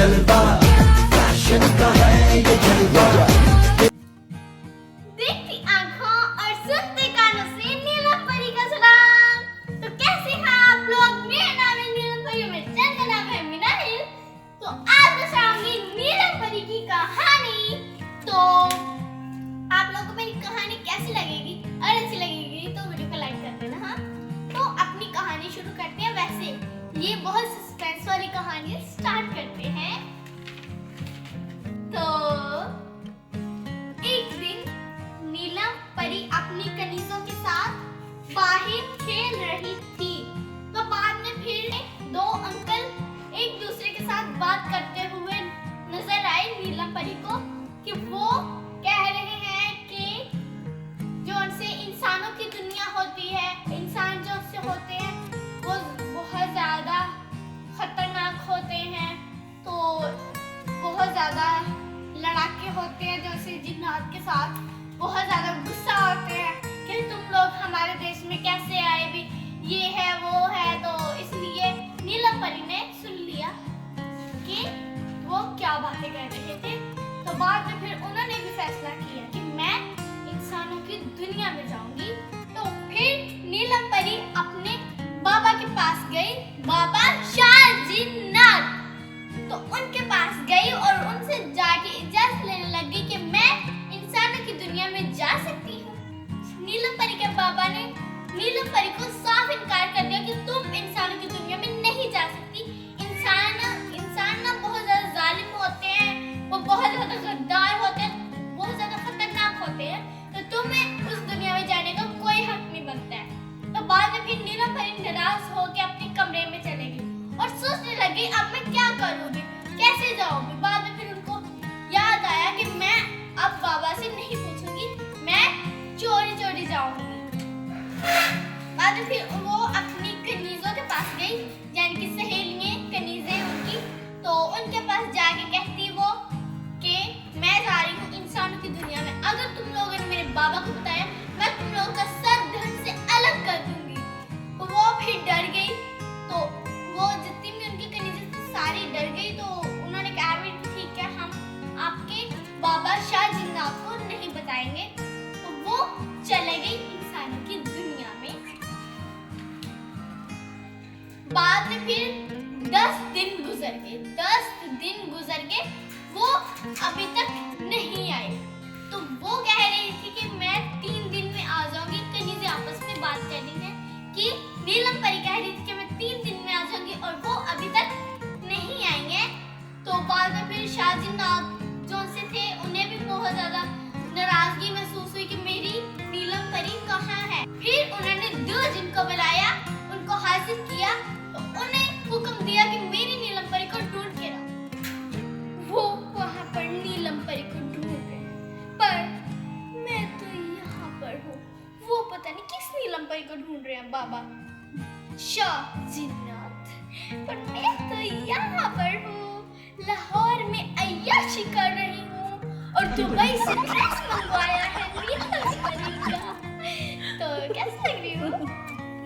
जलवा, फैशन का है ये जलवा। देखती आंखों और सुनते कानों से नीलम परी का सलाम। तो कैसे हैं आप लोग? मेरा नाम है नीलम परी, मेरा चैनल का नाम है मिनाहिल। तो आज मैं सुनाऊंगी नीलम परी की कहानी। तो आप लोगों को मेरी कहानी कैसी लगेगी? अगर अच्छी लगेगी तो वीडियो को लाइक कर देना। हाँ, तो अपनी कहानी शुरू करते हैं। वैसे ये बहुत सस्पेंस वाली कहानी है, स्टार्ट करते हैं। तो एक दिन नीलम परी अपनी कनीजों के साथ बाहर खेल रही थी। तो बाद में फिर दो अंकल एक दूसरे के साथ बात करते हुए नजर आए नीलम परी को कि वो कह रहे हैं कि जो उनसे इंसानों की दुनिया होती है, इंसान जो उससे होते हैं वो बहुत ज्यादा खतरनाक होते हैं। तो बहुत ज्यादा लड़ाके होते हैं, जैसे जिन्नात के साथ बहुत ज्यादा गुस्सा होते हैं कि तुम लोग हमारे देश में कैसे आए, भी ये है वो है। तो इसलिए नीलम परी ने सुन लिया कि वो क्या बातें कर रहे थे। तो बाद में फिर उन्होंने भी फैसला किया कि मैं इंसानों की दुनिया में जाऊंगी। तो फिर नीलम परी अपने बाबा के पास गई, बाबा शाहजिन्नात। तो उनके पास गई और उनसे जाके इजाजत लेने लगी कि मैं इंसानों की दुनिया में जा सकती हूँ। नीलम परी के बाबा ने नीलम परी को साफ इनकार कर दिया कि तुम इंसानों की दुनिया में नहीं जा सकती। इंसान ना बहुत ज्यादा जालिम होते हैं, वो बहुत ज्यादा गद्दार होते हैं, बहुत ज्यादा खतरनाक होते हैं। तो तुम्हें उस दुनिया में जाने का कोई हक नहीं बनता है। तो बाद में फिर नीलम परी नाराज होकर अपने कमरे में चले गई और सोचने लगी अब मैं क्या करूंगी, कैसे जाऊंगी। बाद में फिर उनको याद आया कि मैं अब बाबा से नहीं पूछूंगी, मैं चोरी चोरी जाऊंगी। बाद में फिर वो अपनी कनीजों के पास गई, यानी कि सहेलियां कनीजें उनकी। तो उनके पास जाके कहती वो कि मैं जा रही हूँ इंसानों की दुनिया में, अगर तुम लोगों ने मेरे बाबा को बताया मैं तुम लोगों का सर धड़ से अलग कर दूंगी। तो वो फिर डर गई। तो वो जितनी भी उनकी कनीजें थी सारी डर गई। तो उन्होंने कहा भी ठीक है, हम आपके बाबा शाहजिन्नात को नहीं बताएंगे। तो वो चले गई इंसानों की दुनिया में। बाद में फिर 10 दिन गुजर गए। 10 दिन गुजर गए, वो अभी तक नहीं आए। तो वो कह रही थी कि मैं 3 दिन में आ जाऊंगी। कनीजें आपस में बात कर रही हैं कि नीलम परी कह रही थी कि मैं 3 दिन में आ जाऊंगी और वो अभी तक नहीं आएंगे। तो बाद में फिर शाहजिन्नात जो उनसे थे उन्हें भी बहुत ज्यादा नाराजगी महसूस हुई कि मेरी नीलम परी कहाँ है। फिर उन्होंने 2 जिन को बुलाया, उनको हाजिर किया। तो उन्हें हुक्म दिया कि मेरी नीलम परी को ढूंढ के लाओ। वो वहां पर नीलम परी को ढूंढ रहे हैं, पर मैं तो यहाँ पर हूँ। वो पता नहीं किस नीलम परी को ढूंढ रहे हैं, बाबा शाहजिन्नात, पर मैं तो यहाँ पर हूँ, लाहौर में अय्याशी कर रही हूँ और दुबई से ड्रेस मंगवाया है नीलम परी का। तो कैसी लग रही हूँ?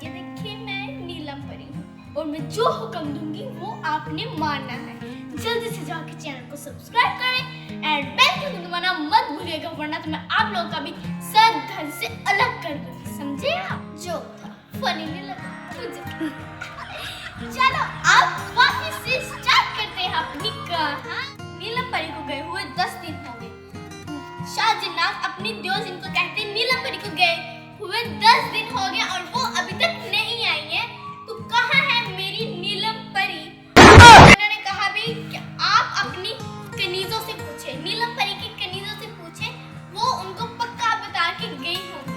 ये देखिए मैं नीलम परी हूँ और मैं जो हुक्म दूंगी वो आपने मानना है। जल्दी से जाके चैनल को सब्सक्राइब करें एंड बेल के बटन दबाना मत भूलिएगा, वरना तो मैं आप लोगों का भी सर धड़ से अलग कर दूंगी। समझे आप? जो था फनी नहीं लगा मुझे। चलो अब वापस से स्टार्ट करते हैं अपनी कहानी। नीलम परी को गए हुए 10 दिन हो गए। शाहजिन्नात अपनी दियोजिन को कहते नीलम परी को गए हुए 10 दिन हो गए और वो अभी तक नहीं आई है। तो कहाँ है मेरी नीलम परी? उन्होंने कहा भी कि आप अपनी कनीजों से पूछे, नीलम परी की कनीजों से पूछे, वो उनको पक्का बता के गई होगी।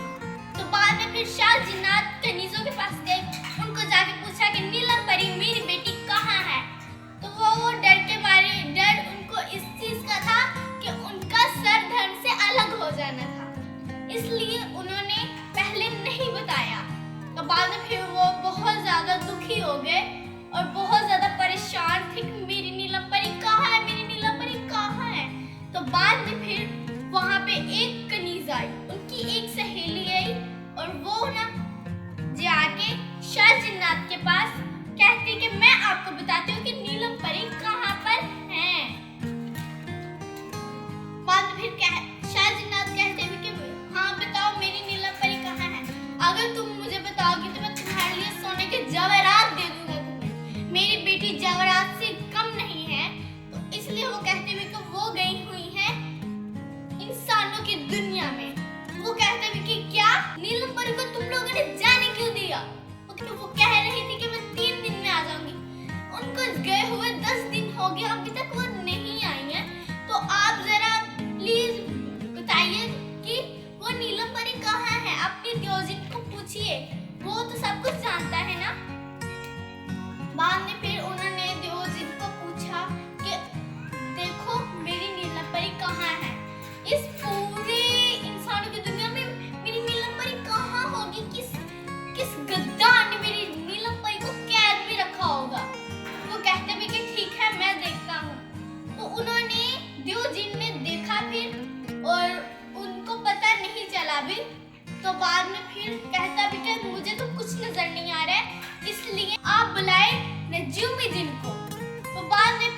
तो बाद में फिर शाहजिन्नात कनीजों के पास गए, उनको जाके पूछा कि नीलम परी मेरी बेटी कहाँ है। तो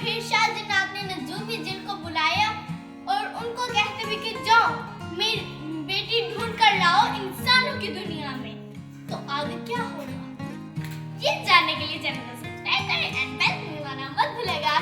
फिर शाहजनात ने नजूमी जिन को बुलाया और उनको कहते हुए कि जाओ मेरी बेटी ढूंढ कर लाओ इंसानों की दुनिया में। तो आगे क्या होगा ये जानने के लिए चैनल को सब्सक्राइब करें एंड बेल आइकन दबाना मत भूलिएगा।